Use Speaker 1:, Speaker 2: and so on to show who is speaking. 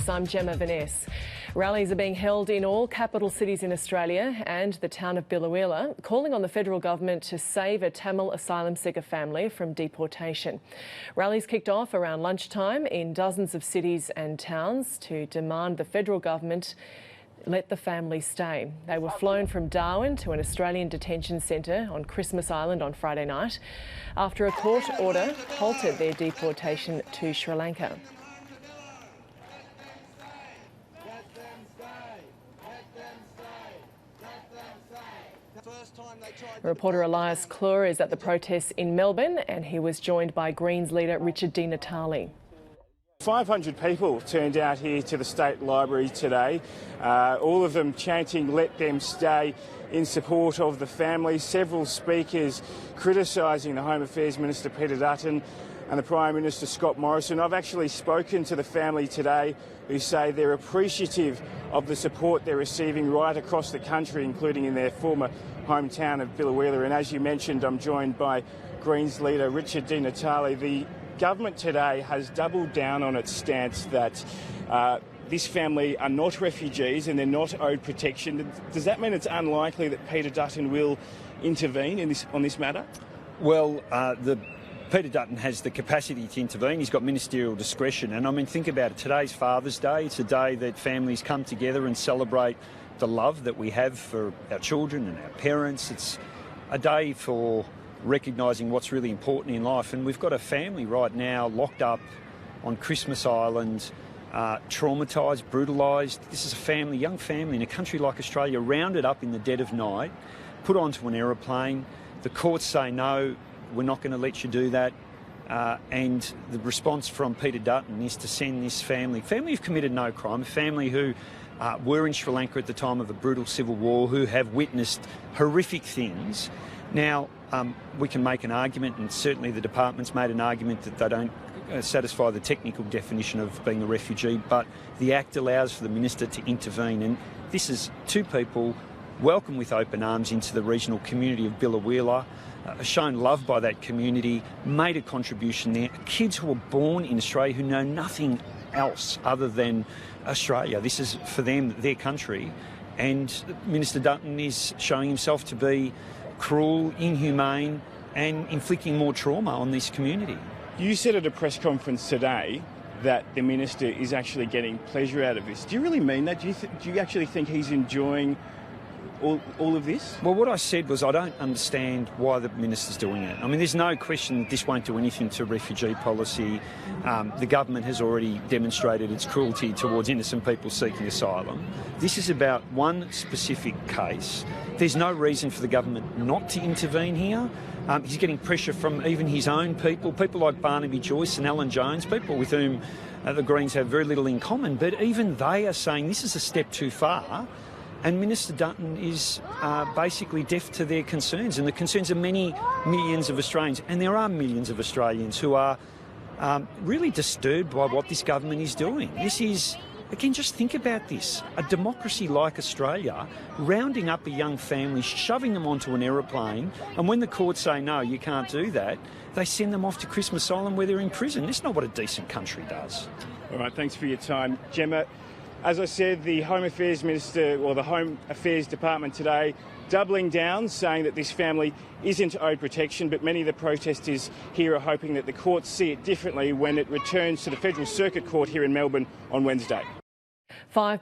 Speaker 1: News. I'm Gemma Vaness. Rallies are being held in all capital cities in Australia and the town of Biloela, calling on the federal government to save a Tamil asylum seeker family from deportation. Rallies kicked off around lunchtime in dozens of cities and towns to demand the federal government let the family stay. They were flown from Darwin to an Australian detention centre on Christmas Island on Friday night after a court order halted their deportation to Sri Lanka. Reporter Elias is at the protests in Melbourne, and he was joined by Greens leader Richard Natale.
Speaker 2: 500 people turned out here to the State Library today, all of them chanting "Let them stay" in support of the family. Several speakers criticising the Home Affairs Minister Peter Dutton and the Prime Minister Scott Morrison. I've actually spoken to the family today who say they're appreciative of the support they're receiving right across the country, including in their former hometown of Biloela. And as you mentioned, I'm joined by Greens leader Richard Natale. The government today has doubled down on its stance that this family are not refugees and they're not owed protection. Does that mean it's unlikely that Peter Dutton will intervene on this matter?
Speaker 3: Well, Peter Dutton has the capacity to intervene. He's got ministerial discretion. And I mean, think about it. Today's Father's Day. It's a day that families come together and celebrate the love that we have for our children and our parents. It's a day for recognising what's really important in life. And we've got a family right now locked up on Christmas Island, traumatised, brutalised. This is a family, young family in a country like Australia, rounded up in the dead of night, put onto an aeroplane. The courts say, no, we're not going to let you do that. And the response from Peter Dutton is to send this family who've committed no crime, a family who were in Sri Lanka at the time of a brutal civil war, who have witnessed horrific things. Now, we can make an argument, and certainly the department's made an argument, that they don't satisfy the technical definition of being a refugee, but the Act allows for the Minister to intervene. And this is two people welcomed with open arms into the regional community of Biloela, shown love by that community, made a contribution there. Kids who were born in Australia who know nothing else other than Australia. This is, for them, their country. And Minister Dutton is showing himself to be cruel, inhumane and inflicting more trauma on this community.
Speaker 2: You said at a press conference today that the Minister is actually getting pleasure out of this. Do you really mean that? Do you actually think he's enjoying all of this?
Speaker 3: Well, what I said was I don't understand why the Minister's doing it. I mean, there's no question that this won't do anything to refugee policy. The government has already demonstrated its cruelty towards innocent people seeking asylum. This is about one specific case. There's no reason for the government not to intervene here. He's getting pressure from even his own people like Barnaby Joyce and Alan Jones, people with whom the Greens have very little in common. But even they are saying this is a step too far. And Minister Dutton is basically deaf to their concerns and the concerns of many millions of Australians. And there are millions of Australians who are really disturbed by what this government is doing. This is, again, just think about this. A democracy like Australia, rounding up a young family, shoving them onto an aeroplane, and when the courts say, no, you can't do that, they send them off to Christmas Island where they're in prison. That's not what a decent country does.
Speaker 2: All right, thanks for your time. Gemma, as I said, the Home Affairs Minister, or the Home Affairs Department today, doubling down, saying that this family isn't owed protection, but many of the protesters here are hoping that the courts see it differently when it returns to the Federal Circuit Court here in Melbourne on Wednesday.